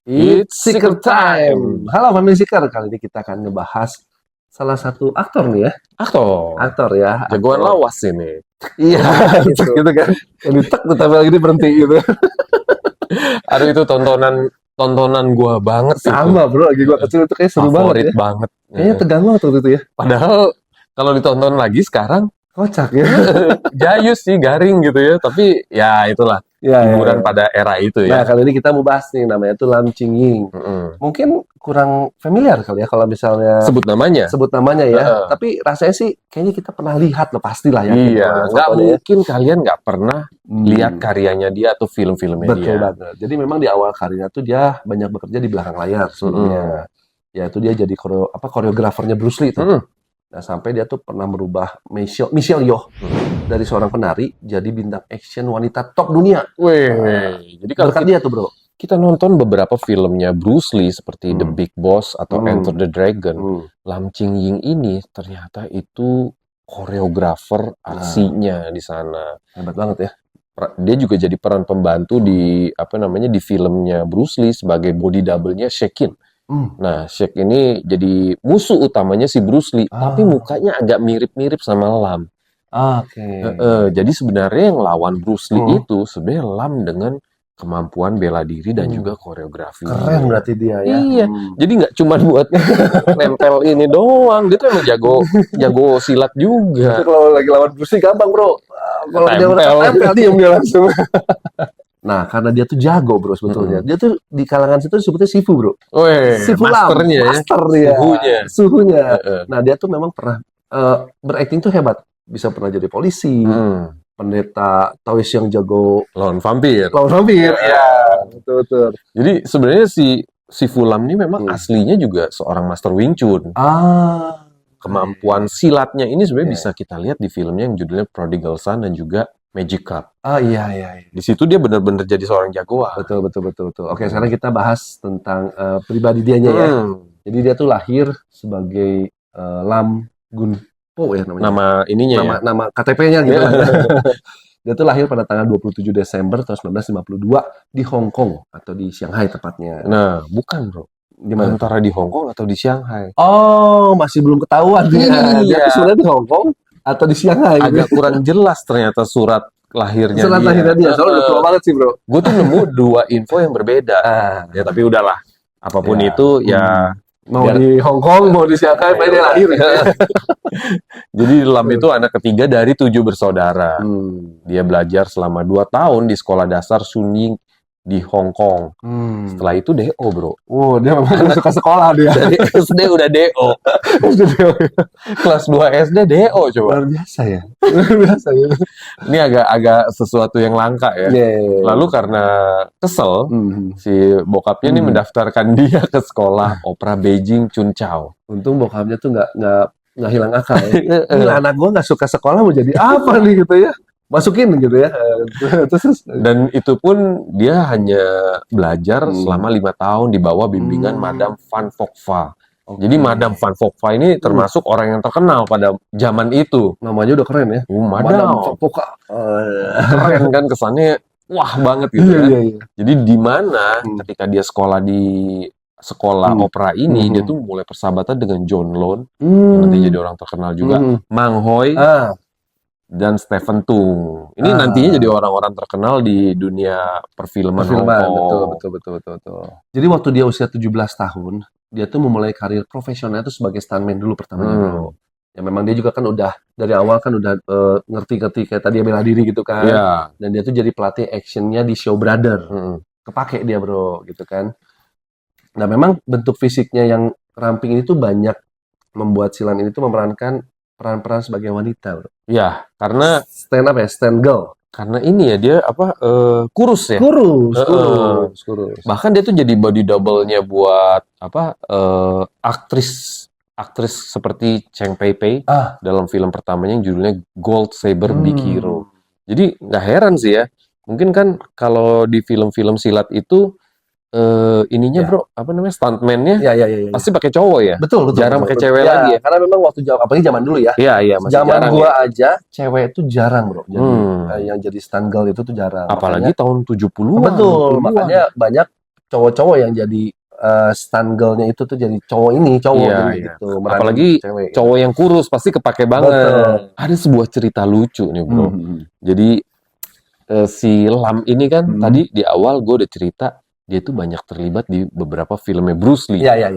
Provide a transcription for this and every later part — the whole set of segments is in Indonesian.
It's Seeker Time. Halo Family Seeker, kali ini kita akan ngebahas salah satu aktor nih ya. Aktor ya. Jagoan lawas ini. Iya, gitu kan. Yang ditek tuh tapi lagi berhenti gitu. Aduh, itu tontonan gua banget sih. Sama bro, lagi gua kecil itu kayak seru Favorit banget ya. banget. Kayaknya tegang banget waktu itu ya. Padahal kalau ditonton lagi sekarang Kocak ya. jayus sih, garing gitu ya. Tapi ya itulah hiburan pada era itu Nah, ya. kali ini kita mau bahas nih, namanya tuh Lam Ching Ying. Mungkin kurang familiar kali ya kalau misalnya Sebut namanya. ya. Tapi rasanya sih kayaknya kita pernah lihat loh, pastilah ya. Iya, nggak mungkin kalian nggak pernah lihat karyanya dia atau film-filmnya dia. Betul banget. Jadi memang di awal karirnya tuh dia banyak bekerja di belakang layar sebelumnya. Ya itu dia jadi koreografernya Bruce Lee tuh. Nah, sampai dia tuh pernah merubah Michelle Yeoh dari seorang penari jadi bintang action wanita top dunia. Jadi kalau dia tuh, bro. Kita nonton beberapa filmnya Bruce Lee seperti The Big Boss atau Enter the Dragon, Lam Ching Ying ini ternyata itu koreografer aksinya di sana. Hebat banget ya. Dia juga jadi peran pembantu di di filmnya Bruce Lee sebagai body double-nya Shekin. Nah, Shek ini jadi musuh utamanya si Bruce Lee, tapi mukanya agak mirip-mirip sama Lam. Jadi sebenarnya yang lawan Bruce Lee itu sebenarnya Lam dengan kemampuan bela diri dan juga koreografi. Keren berarti dia ya. Iya, jadi nggak cuma buat nempel ini doang, dia tuh emang jago silat juga. Itu kalau lagi lawan Bruce Lee gampang, bro. Kalau dia udah nempel dia langsung. Nah, karena dia tuh jago, bro, sebetulnya. Dia tuh di kalangan situ disebutnya Sifu, bro. Sifu masternya ya. Master dia. Suhunya. Nah, dia tuh memang pernah berakting tuh hebat. Bisa pernah jadi polisi, pendeta Taois yang jago lawan vampir. Ya, betul. Jadi sebenarnya si Sifu Lam ini memang aslinya juga seorang master Wing Chun. Kemampuan silatnya ini sebenarnya bisa kita lihat di filmnya yang judulnya Prodigal Son dan juga Magic Cup. Iya. Di situ dia benar-benar jadi seorang jagoan. Betul. Oke, sekarang kita bahas tentang pribadi dianya ya. Jadi dia tuh lahir sebagai Lam Gunpo ya namanya. Nama ininya nama KTP-nya gitu. Dia tuh lahir pada tanggal 27 Desember tahun 1952 di Hong Kong atau di Shanghai tepatnya. Nah, bukan, bro. Gimana? Antara di Hong Kong atau di Shanghai. Oh, masih belum ketahuan dia. Dia sebenarnya di Hong Kong atau di Shanghai. Agak kurang jelas ternyata surat lahirnya dia. Soalnya udah tua banget sih, bro. Gue tuh nemu dua info yang berbeda. Ya tapi udahlah. Apapun itu ya mau di Hong Kong, mau di Shanghai, dia lahir. Jadi Lam itu anak ketiga dari 7 bersaudara. Dia belajar selama 2 tahun di sekolah dasar Sun Ying di Hong Kong. Setelah itu DO, bro. Dia memang suka sekolah dia. Dari SD udah DO. Kelas 2 SD DO coba. Luar biasa ya. Ini agak sesuatu yang langka ya. Lalu karena kesel, si bokapnya ini mendaftarkan dia ke sekolah opera Beijing Chun Chao. Untung bokapnya tuh nggak hilang akal ya. Anak gue nggak suka sekolah mau jadi apa nih gitu ya. Masukin gitu ya. Dan itu pun dia hanya belajar selama 5 tahun di bawah bimbingan Madame Van Phuoc Pha. Jadi Madame Van Phuoc Pha ini termasuk orang yang terkenal pada zaman itu. Namanya udah keren ya. Madame Van Phuoc Pha. Keren kan, kesannya wah banget gitu ya. Iya. Jadi di mana ketika dia sekolah di sekolah opera ini, dia tuh mulai persahabatan dengan John Lone, nanti jadi orang terkenal juga, Mang Hoi, dan Stephen Tung. Ini nantinya jadi orang-orang terkenal di dunia perfilman Hong Kong. Betul. Jadi waktu dia usia 17 tahun, dia tuh memulai karir profesional itu sebagai stuntman dulu pertamanya, bro. Ya memang dia juga kan udah dari awal kan udah ngerti-ngerti kayak tadi bela diri gitu kan. Dan dia tuh jadi pelatih actionnya di Show Brother. Kepake dia, bro, gitu kan. Nah, memang bentuk fisiknya yang ramping ini tuh banyak membuat si Lam ini tuh memerankan peran-peran sebagai wanita, bro. Iya, karena stand girl. Karena ini ya dia kurus ya. Kurus. Bahkan dia tuh jadi body double-nya buat aktris seperti Cheng Pei Pei dalam film pertamanya yang judulnya Gold Saber Big Hero. Jadi nggak heran sih ya. Mungkin kan kalau di film-film silat itu ininya bro, apa namanya, stuntman-nya pasti pakai cowok ya. Betul. Jarang pakai cewek lagi ya. Karena memang waktu apalagi zaman dulu ya. Iya, masih zaman jarang. Gua aja cewek itu jarang, bro. Jadi yang jadi stunt girl itu tuh jarang. Apalagi tahun 70-an. Betul, makanya banyak cowok-cowok yang jadi stunt girl-nya itu tuh jadi cowok Iya, jadi iya. gitu, meranin Apalagi cewek. cowok yang kurus pasti kepake banget. Betul. Ada sebuah cerita lucu nih, Bro. Jadi si Lam ini kan tadi di awal gue udah cerita dia tuh banyak terlibat di beberapa filmnya Bruce Lee. Iya.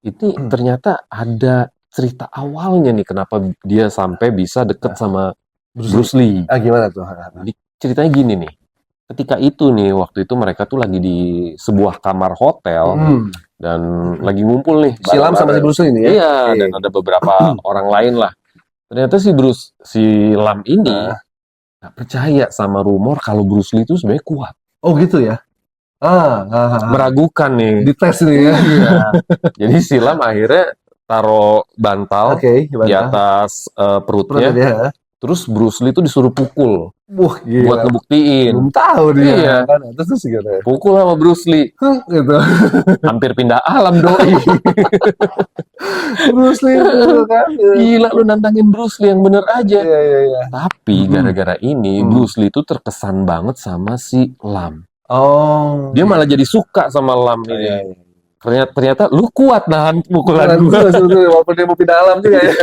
Ini ternyata ada cerita awalnya nih kenapa dia sampai bisa deket sama Bruce Lee. Gimana tuh? Jadi ceritanya gini nih. Ketika itu nih, waktu itu mereka tuh lagi di sebuah kamar hotel dan lagi ngumpul nih. Si Lam sama si Bruce Lee ini ya? Iya, dan ada beberapa orang lain lah. Ternyata si Lam ini nggak percaya sama rumor kalau Bruce Lee itu sebenarnya kuat. Oh gitu ya? Meragukan nih. Dites nih ya? Iya. Jadi si Lam akhirnya taruh bantal di atas perutnya. Ya. Terus Bruce Lee itu disuruh pukul. Wah, gila. Buat ngebuktiin. Belum tahu dia. Iya. Terus gimana? Pukul sama Bruce Lee. Gitu. Hampir pindah alam doi. Bruce Lee itu kan. Gila lu nantangin Bruce Lee yang bener aja. Iya. Tapi gara-gara ini Bruce Lee itu terkesan banget sama si Lam. Oh. Dia malah jadi suka sama Lam ini. Iya. Ternyata lu kuat nahan pukulan gua. Walaupun dia mau pindah alam juga ya.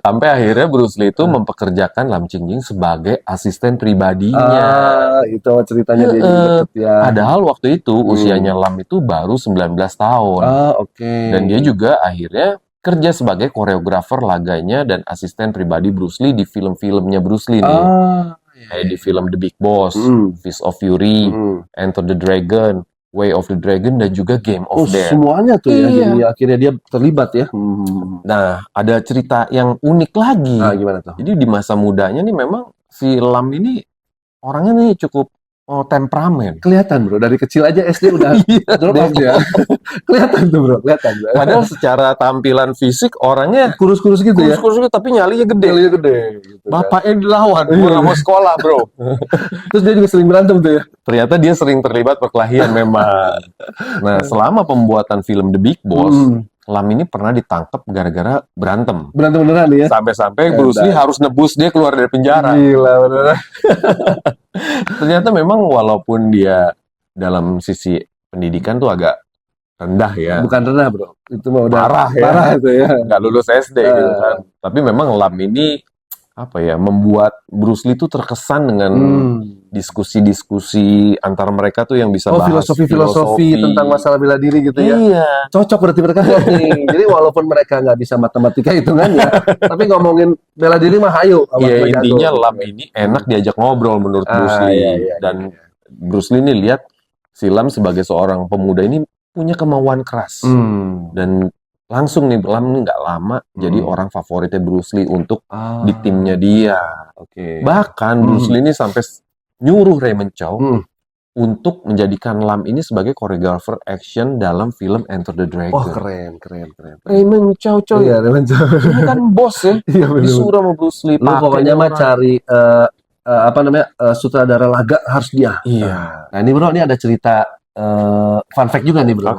Sampai akhirnya Bruce Lee itu mempekerjakan Lam Chingjing sebagai asisten pribadinya. Itu ceritanya dia deket ya. Padahal waktu itu usianya Lam itu baru 19 tahun. Oke. Dan dia juga akhirnya kerja sebagai koreografer laganya dan asisten pribadi Bruce Lee di film-filmnya Bruce Lee nih. Kayak di film The Big Boss, Fist of Fury, Enter the Dragon, Way of the Dragon, dan juga Game of Death. Semuanya tuh ya, jadi akhirnya dia terlibat ya. Nah, ada cerita yang unik lagi. Gimana tuh? Jadi di masa mudanya nih memang si Lam ini orangnya nih cukup temperamen. Kelihatan bro, dari kecil aja SD udah drop out ya. Kelihatan tuh bro, kelihatan. Padahal secara tampilan fisik orangnya kurus-kurus gitu ya. Kurus-kurus tapi nyalinya gede. Gitu, Bapaknya dilawan, gue gak mau sekolah bro. Terus dia juga sering berantem tuh ya. Ternyata dia sering terlibat perkelahian memang. Nah, selama pembuatan film The Big Boss, Lam ini pernah ditangkap gara-gara berantem. Berantem beneran ya? Sampai-sampai Bruce Lee harus nebus dia keluar dari penjara. Gila beneran. Ternyata memang walaupun dia dalam sisi pendidikan tuh agak rendah ya. Bukan rendah bro, itu mah udah parah itu ya. Nggak lulus SD gitu kan. Tapi memang Lam ini membuat Bruce Lee tuh terkesan dengan diskusi-diskusi antara mereka tuh yang bisa bahas filosofi tentang masalah bela diri gitu ya. Iya. Cocok berarti mereka nih. Jadi walaupun mereka nggak bisa matematika hitungannya, tapi ngomongin bela diri mah hayu. Iya, intinya Lam ini enak diajak ngobrol menurut Bruce Lee. Dan Bruce Lee ini lihat si Lam sebagai seorang pemuda ini punya kemauan keras. Dan langsung nih Lam ini nggak lama jadi orang favoritnya Bruce Lee untuk di timnya dia. Bahkan Bruce Lee ini sampai nyuruh Raymond Chow untuk menjadikan Lam ini sebagai koreografer action dalam film Enter the Dragon. Oh keren. Raymond Chow coy. Iya Raymond Chow. Ini kan bos ya. Disuruh sama Bruce Lee. Lu pokoknya mah cari sutradara laga harus dia. Iya. Nah ini bro, ini ada cerita fun fact juga nih bro.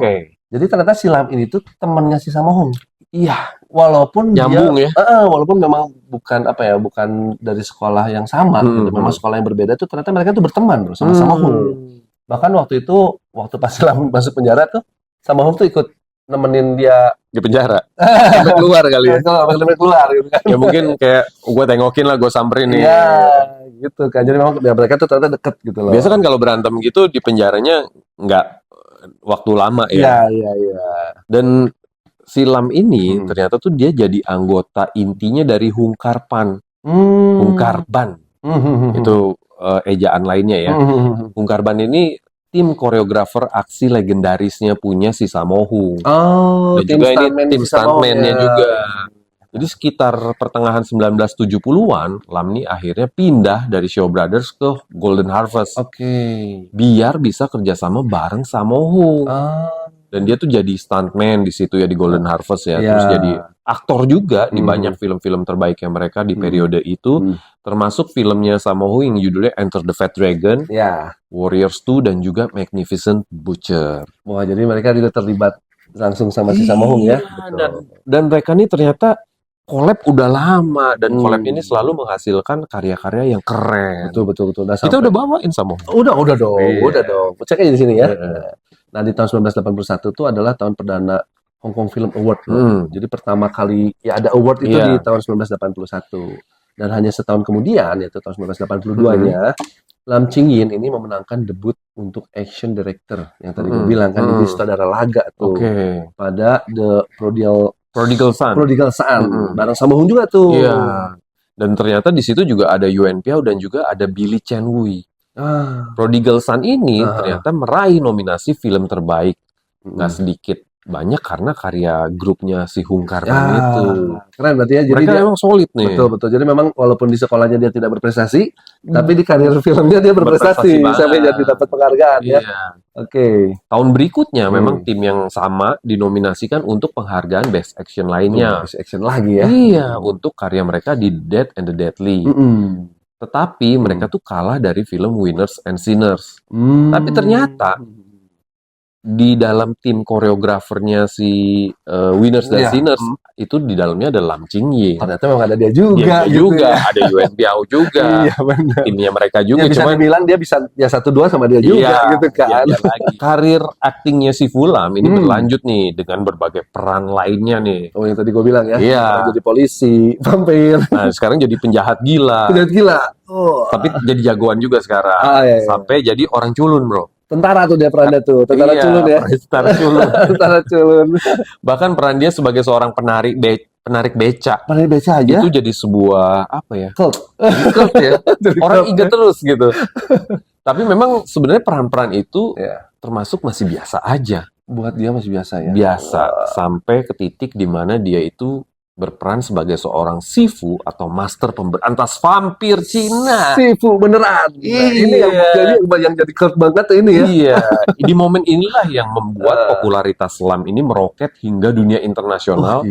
Jadi ternyata si Lam ini tuh temannya si Sammo Hung. Iya, walaupun nyambung dia, walaupun memang bukan bukan dari sekolah yang sama, gitu. Memang sekolah yang berbeda tuh ternyata mereka tuh berteman bro sama Sammo Hung. Bahkan waktu pas Lam masuk penjara tuh, Sammo Hung tuh ikut nemenin dia di penjara. Sampai keluar kali ya. Sampai keluar gitu kan. Ya mungkin kayak gue tengokin lah, gue samperin nih. Iya, gitu kan. Jadi memang mereka tuh ternyata deket gitu loh. Biasa kan kalau berantem gitu di penjaranya nggak waktu lama ya. Iya. Dan si Lam ini ternyata tuh dia jadi anggota intinya dari Hungkarpan. Hungkarban. Itu ejaan lainnya ya. Hungkarban ini tim koreografer aksi legendarisnya punya si Sammo Hung. Dan juga ini tim stuntman-nya juga. Jadi sekitar pertengahan 1970-an, Lam ini akhirnya pindah dari Shaw Brothers ke Golden Harvest. Biar bisa kerjasama bareng Sammo Hung. Dan dia tuh jadi stuntman di situ ya di Golden Harvest ya. Terus jadi aktor juga di banyak film-film terbaiknya mereka di periode itu. Termasuk filmnya Sammo Hung yang judulnya Enter the Fat Dragon, Warriors 2, dan juga Magnificent Butcher. Wah, jadi mereka juga terlibat langsung sama si Sammo Hung ya. Dan mereka ini ternyata collab udah lama, dan collab ini selalu menghasilkan karya-karya yang keren. Betul. Kita udah bawain Sammo Hung. Udah dong. Cek aja di sini ya. Nah, di tahun 1981 itu adalah tahun perdana Hong Kong Film Award loh. Jadi pertama kali ya ada award itu di tahun 1981. Dan hanya setahun kemudian, yaitu tahun 1982-nya, Lam Ching-yin ini memenangkan debut untuk action director. Yang tadi gue bilang kan, jadi sutradara laga tuh. Pada The Prodigal Son. Bareng Sammo Hung juga tuh. Iya. Dan ternyata di situ juga ada Yuan Piao dan juga ada Billy Chen Wui. Prodigal Son ini ternyata meraih nominasi film terbaik. Nggak sedikit, banyak karena karya grupnya si Hung Karman itu. Keren berarti ya. Jadi mereka memang solid nih. Betul. Jadi memang walaupun di sekolahnya dia tidak berprestasi, tapi di karir filmnya dia berprestasi sampai jadi dapat penghargaan ya. Oke. Tahun berikutnya memang tim yang sama dinominasikan untuk penghargaan Best Action lainnya. Best Action lagi ya. Iya, untuk karya mereka di Dead and the Deadly. Tetapi mereka tuh kalah dari film Winners and Sinners. Tapi ternyata di dalam tim koreografernya si Winners dan Sinners itu di dalamnya ada Lam Ching-yin. Ternyata memang ada dia juga. Ada Yuan Piao juga. Iya benar. Timnya mereka juga. Ya, bisa dibilang dia bisa ya 1-2 sama dia juga gitu kan. Karir aktingnya si Lam ini berlanjut nih dengan berbagai peran lainnya nih. Oh yang tadi gue bilang ya. Iya. Jadi polisi, vampir. Nah sekarang jadi penjahat gila. Tapi jadi jagoan juga sekarang. Sampai jadi orang culun bro. Tentara tuh dia perannya tuh, tentara culun ya. Tentara culun. Bahkan peran dia sebagai seorang penarik beca. Penarik beca aja. Itu jadi sebuah apa ya? Cult ya. Orang ingat terus gitu. Tapi memang sebenarnya peran-peran itu termasuk masih biasa aja. Buat dia masih biasa ya. Biasa sampai ke titik di mana dia itu berperan sebagai seorang Sifu atau master pemberantas vampir Cina. Sifu beneran. Ini yang jadi cult banget ini ya. Iya. Di momen inilah yang membuat popularitas Lam ini meroket hingga dunia internasional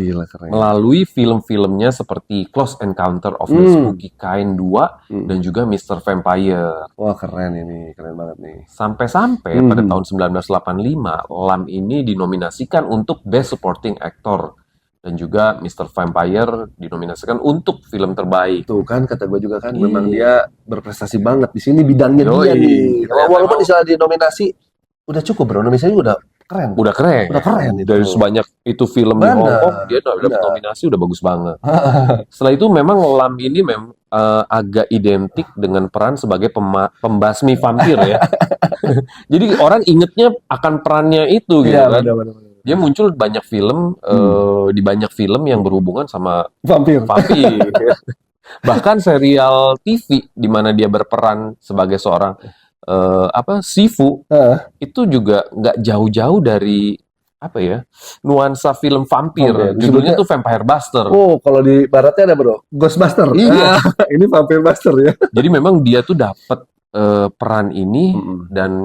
melalui film-filmnya seperti Close Encounter of the Spooky Kind 2 dan juga Mr. Vampire. Wah keren ini, keren banget nih. Sampai-sampai pada tahun 1985 Lam ini dinominasikan untuk Best Supporting Actor. Dan juga Mr. Vampire dinominasikan untuk film terbaik. Tuh kan kata gue juga kan memang dia berprestasi banget di sini bidangnya dia nih. Walaupun misalnya di nominasi udah cukup bro, nominasi udah keren. Udah keren. Dari sebanyak itu film di Hong Kong dia dapat nominasi udah bagus banget. Setelah itu memang Lam ini agak identik dengan peran sebagai pembasmi vampir ya. Jadi orang ingetnya akan perannya itu gitu kan. Benar. Dia muncul banyak film di banyak film yang berhubungan sama vampir. Bahkan serial TV di mana dia berperan sebagai seorang Sifu itu juga nggak jauh-jauh dari nuansa film vampir. Judulnya tuh Vampire Buster. Oh, kalau di baratnya ada bro, Ghostbuster. Iya. Ini Vampire Buster ya. Jadi memang dia tuh dapat peran ini dan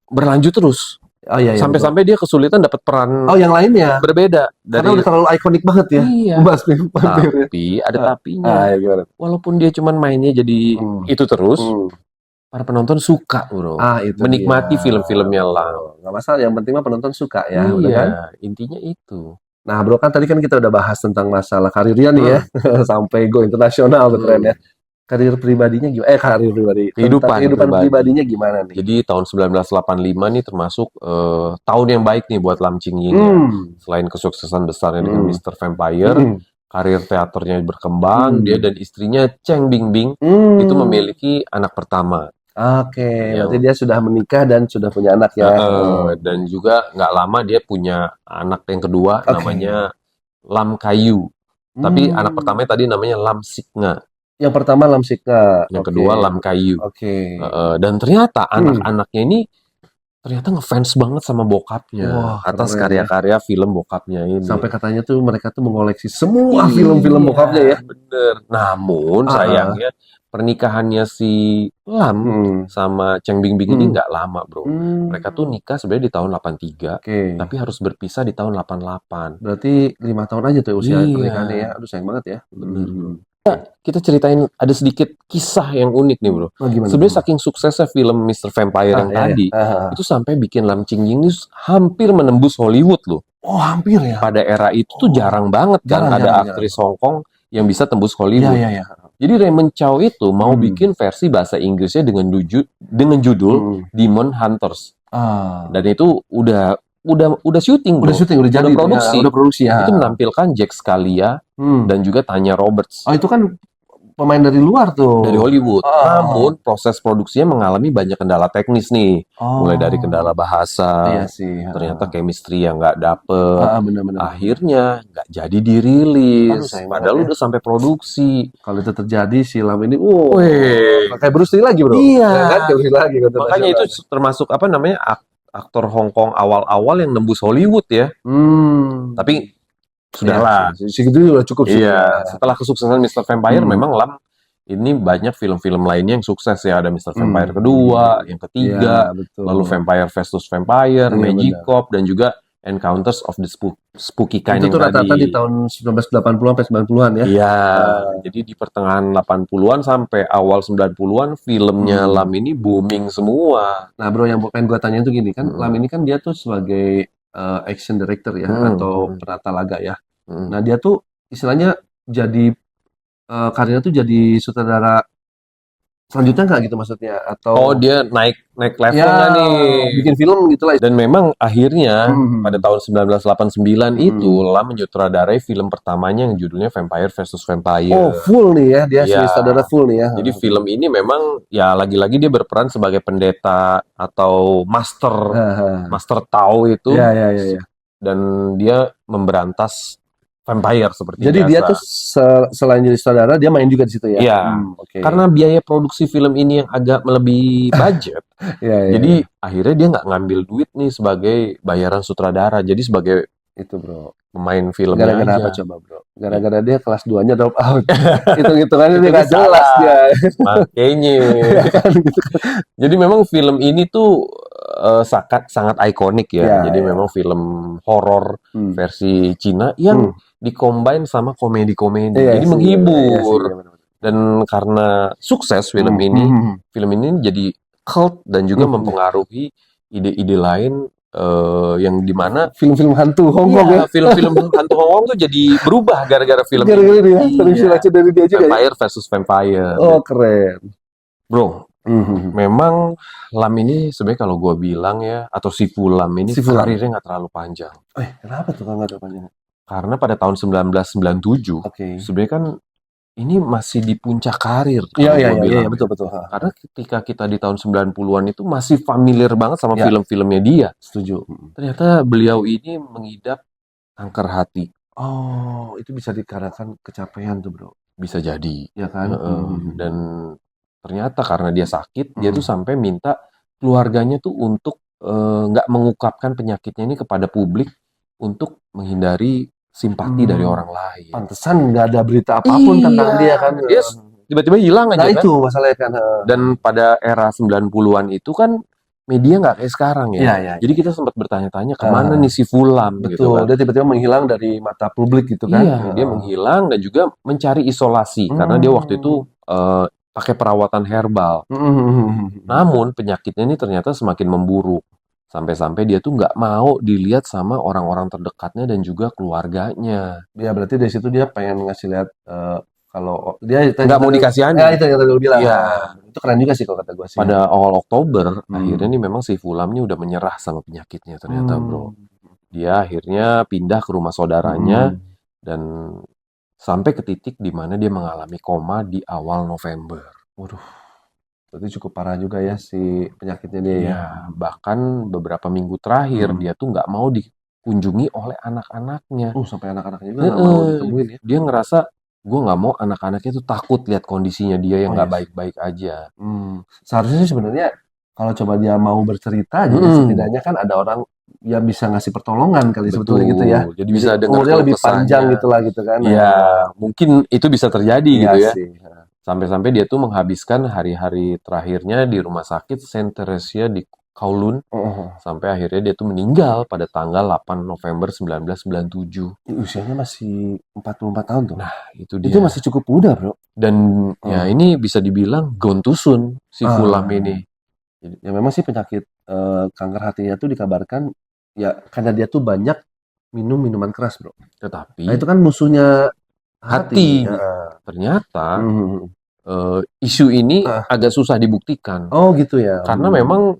berlanjut terus. Sampai-sampai dia kesulitan dapat peran yang lainnya berbeda karena udah terlalu ikonik banget ya. Iya. Tapi ada tapinya. Walaupun dia cuman mainnya jadi itu terus, para penonton suka bro. Menikmati film-filmnya Lam. Nggak masalah, yang penting mah penonton suka ya. Iya, kan? Intinya itu. Nah bro kan tadi kan kita udah bahas tentang masalah karirnya nih ya. Sampai go internasional tuh keren ya. Karir pribadinya gimana? Kehidupan pribadinya gimana nih? Jadi tahun 1985 nih termasuk tahun yang baik nih buat Lam Ching-yin ya. Selain kesuksesan besarnya dengan Mr. Vampire, karir teaternya berkembang. Dia dan istrinya Cheng Bingbing itu memiliki anak pertama. Berarti dia sudah menikah dan sudah punya anak ya. Dan juga nggak lama dia punya anak yang kedua namanya Lam Kayu. Tapi anak pertamanya tadi namanya Lam Siknga. Yang pertama Lam Siknga, yang kedua Lam Kayu. Dan ternyata anak-anaknya ini ternyata ngefans banget sama bokapnya atas karya-karya film bokapnya ini. Sampai katanya tuh mereka tuh mengoleksi semua film-film bokapnya ya. Bener. Namun sayangnya pernikahannya si Lam sama Cheng Bingbing ini nggak lama bro. Mereka tuh nikah sebenarnya di tahun 83, tapi harus berpisah di tahun 88. Berarti 5 tahun aja tuh usia pernikahannya ya. Aduh sayang banget ya. Kita ceritain ada sedikit kisah yang unik nih bro. Sebenarnya saking suksesnya film Mr. Vampire yang tadi, itu sampai bikin Lam Ching-yin hampir menembus Hollywood loh. Oh hampir ya. Pada era itu tuh jarang banget kan ada aktris Hong Kong yang bisa tembus Hollywood. Jadi Raymond Chow itu mau bikin versi bahasa Inggrisnya dengan judul Demon Hunters. Dan itu udah syuting, Udah bro. syuting, udah jadi, Udah produksi. ya. Itu menampilkan Jack Scalia dan juga Tanya Roberts. Oh, itu kan pemain dari luar tuh. Dari Hollywood. Namun proses produksinya mengalami banyak kendala teknis nih. Mulai dari kendala bahasa. Iya sih. Ternyata chemistry yang nggak dapet. Benar-benar. Akhirnya nggak jadi dirilis. Aduh, Padahal udah sampai produksi. Kalau itu terjadi, si Lam ini, kayak Bruce Lee lagi, bro. Iya. Kan, Bruce Lee lagi. Makanya itu termasuk apa namanya aktor Hong Kong awal-awal yang nembus Hollywood ya. Tapi sudahlah. Segitu udah cukup sih. Iya. Setelah kesuksesan Mr. Vampire, memang Lam ini banyak film-film lainnya yang sukses ya. Ada Mr. Vampire kedua, yang ketiga, lalu Vampire vs. Vampire, Magic Cop, dan juga Encounters of the Spooky Kind itu yang rata-rata di tahun 1980-an sampai 90-an ya. Iya. Jadi di pertengahan 80-an sampai awal 90-an filmnya Lam ini booming semua. Nah, bro, yang pengen gue tanya itu gini kan, Lam ini kan dia tuh sebagai action director ya, atau penata laga ya. Nah, dia tuh istilahnya jadi karirnya tuh jadi sutradara selanjutnya nggak gitu maksudnya? Atau dia naik levelnya nih. Bikin film gitu lah. Dan memang akhirnya pada tahun 1989 itu Lam menyutradarai film pertamanya yang judulnya Vampire vs. Vampire. Oh, full nih ya, dia sutradara full nih ya. Jadi film ini memang ya lagi-lagi dia berperan sebagai pendeta atau master Tao itu. Iya. Dan dia memberantas vampire seperti Jadi biasa. dia tuh selain jadi sutradara, dia main juga di situ ya? Iya. Karena biaya produksi film ini yang agak melebihi budget, jadi akhirnya dia nggak ngambil duit nih sebagai bayaran sutradara. Jadi sebagai itu, bro, pemain filmnya gara-gara aja. apa coba, bro? Gara-gara dia kelas 2-nya drop out. Hitung-hitungan ini nggak jelas dia. Makanya. Jadi memang film ini tuh sangat ikonik ya. Jadi memang film horor versi Cina yang dikombin sama komedi-komedi. Jadi menghibur. Dan karena sukses film ini jadi cult dan juga mempengaruhi ide-ide lain yang dimana film-film hantu Hong Kong ya. Film-film hantu Hong Kong tuh jadi berubah gara-gara film ini. Terinspirasi dari dia juga. Vampire versus Vampire. Oh, keren. Bro, memang Lam ini sebenarnya kalau gue bilang ya, atau si Lam ini karirnya nggak terlalu panjang. Kenapa tuh nggak terlalu panjang? Karena pada tahun 1997, sebenarnya kan ini masih di puncak karir. Iya, betul. Karena ketika kita di tahun 90-an itu masih familiar banget sama film-filmnya dia. Setuju. Ternyata beliau ini mengidap kanker hati. Oh, itu bisa dikarenakan kecapean tuh, bro. Bisa jadi. Ya kan? Dan ternyata karena dia sakit, dia tuh sampai minta keluarganya tuh untuk nggak mengungkapkan penyakitnya ini kepada publik untuk menghindari simpati dari orang lain. Pantesan nggak ada berita apapun tentang dia kan. Dia tiba-tiba hilang aja kan. Nah itu masalahnya kan. Dan pada era 90-an itu kan media nggak kayak sekarang ya. Iya. Jadi kita sempat bertanya-tanya kemana nih si Lam. Betul, gitu kan. Dia tiba-tiba menghilang dari mata publik gitu kan. Iya, dia menghilang dan juga mencari isolasi. Karena dia waktu itu pakai perawatan herbal. Namun penyakitnya ini ternyata semakin memburuk. Sampai-sampai dia tuh nggak mau dilihat sama orang-orang terdekatnya dan juga keluarganya. Ya berarti dari situ dia pengen ngasih lihat kalau dia nggak mau dikasihani. Ya itu yang tadi lu bilang. Iya. Itu keren juga sih kalau kata gue sih. Pada awal Oktober akhirnya nih memang si Lamnya udah menyerah sama penyakitnya ternyata, bro. Dia akhirnya pindah ke rumah saudaranya dan sampai ke titik di mana dia mengalami koma di awal November. Waduh. Berarti cukup parah juga ya si penyakitnya dia ya. Bahkan beberapa minggu terakhir dia tuh nggak mau dikunjungi oleh anak-anaknya. Sampai anak-anaknya juga nggak mau ditemuin ya. Dia ngerasa gue nggak mau anak-anaknya tuh takut lihat kondisinya dia yang nggak baik-baik aja. Seharusnya sih sebenarnya kalau coba dia mau bercerita aja, setidaknya kan ada orang yang bisa ngasih pertolongan kali sebetulnya gitu ya. Jadi bisa dengar umurnya lebih panjang gitu lah gitu kan. Iya, mungkin itu bisa terjadi gitu ya. Sih. Sampai-sampai dia tuh menghabiskan hari-hari terakhirnya di rumah sakit Saint Theresia di Kowloon. Sampai akhirnya dia tuh meninggal pada tanggal 8 November 1997. Usianya masih 44 tahun tuh. Nah, itu dia. Itu masih cukup muda, bro. Dan ya ini bisa dibilang gone too soon si Lam ini. Ya memang sih penyakit kanker hatinya tuh dikabarkan ya karena dia tuh banyak minum minuman keras, bro. Tetapi itu kan musuhnya hati. Ternyata isu ini agak susah dibuktikan. Oh gitu ya. Karena memang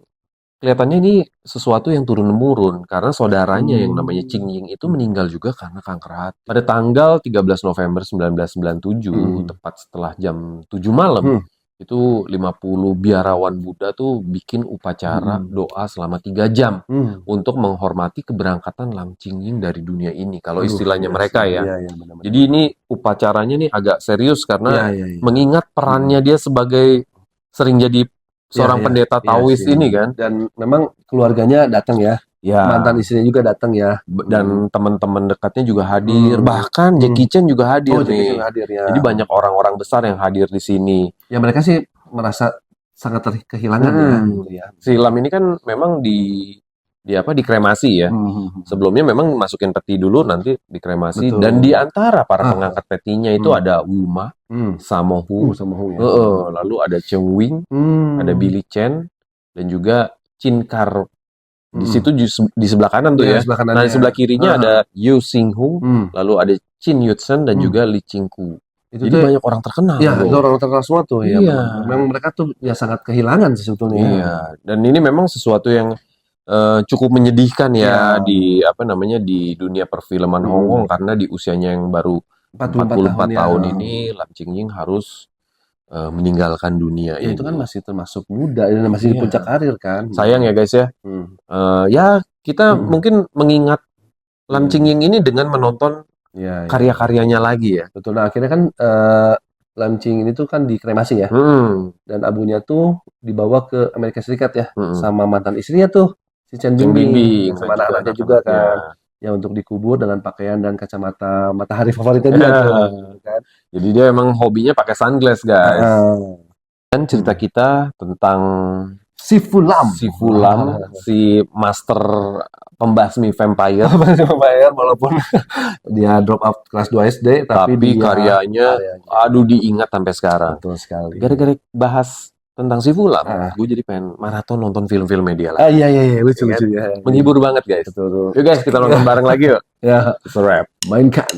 kelihatannya ini sesuatu yang turun-temurun karena saudaranya yang namanya Hmm. Qing Ying itu meninggal juga karena kanker hati. Pada tanggal 13 November 1997, Hmm. tepat setelah jam 7 malam, Hmm. itu 50 biarawan Buddha tuh bikin upacara Hmm. doa selama 3 jam Hmm. untuk menghormati keberangkatan Lam Qing Ying dari dunia ini. Kalau Aduh, istilahnya luar mereka biasa. ya. Iya, iya, benar-benar. Jadi ini upacaranya nih agak serius Iya, karena iya, iya. mengingat perannya dia sebagai sering jadi Iya, seorang iya, pendeta iya Taois sih. ini kan. Dan memang keluarganya datang ya, Ya, mantan istrinya juga datang ya. dan teman-teman dekatnya juga hadir. Hmm. Bahkan Hmm. Jackie Chan juga hadir Oh, Jackie nih. Chan hadir ya. Jadi banyak orang-orang besar yang hadir di sini. Ya mereka sih merasa sangat kehilangan ya, gitu ya. Si Lam ini kan memang dikremasi ya. Sebelumnya memang masukin peti dulu, nanti dikremasi. Betul. Dan di antara para Ah. pengangkat petinya itu ada Wu Ma, Sammo Hung, Sama Hung ya. lalu ada Cheng Wing, ada Billy Chen, dan juga Chin Kar. Di situ di sebelah kanan tuh Iya, ya. sebelah Nah, kanannya. di sebelah kirinya ada Yu Xing Hung, lalu ada Chin Yut-sen dan juga Li Qingku. Itu Jadi tuh, banyak orang terkenal ya, bro. itu orang terkenal semua tuh ya. Iya. Memang mereka tuh ya sangat kehilangan sih sebetulnya. Iya, dan ini memang sesuatu yang cukup menyedihkan ya Iya. di dunia perfilman Hong Kong karena di usianya yang baru 44 tahun ya. ini Lam Ching Ying harus meninggalkan dunia Ya ini. itu kan masih termasuk muda dan masih di Iya. puncak karir kan. Sayang ya guys ya. Ya kita mungkin mengingat Lam Ching Ying ini dengan menonton Ya, karya-karyanya lagi ya. betul. Nah akhirnya kan Lam Ching ini tuh kan dikremasi ya. Dan abunya tuh dibawa ke Amerika Serikat ya. Sama mantan istrinya tuh si Chen Bingbing sama anak-anaknya juga kan. Ya untuk dikubur dengan pakaian dan kacamata matahari favoritnya dia tuh, kan. Jadi dia emang hobinya pakai sunglass guys. Dan cerita kita tentang Si Fulam, si master pembasmi vampire. Walaupun dia drop out kelas 2 SD, tapi dia karyanya diingat sampai sekarang. Betul sekali. Gara-gara bahas tentang si Fulam, gue jadi pengen maraton nonton film-film media lah. Iya, lucu ya. Menghibur banget guys. Betul. Yuk guys, kita nonton bareng lagi yuk. Ya, It's a wrap. mainkan.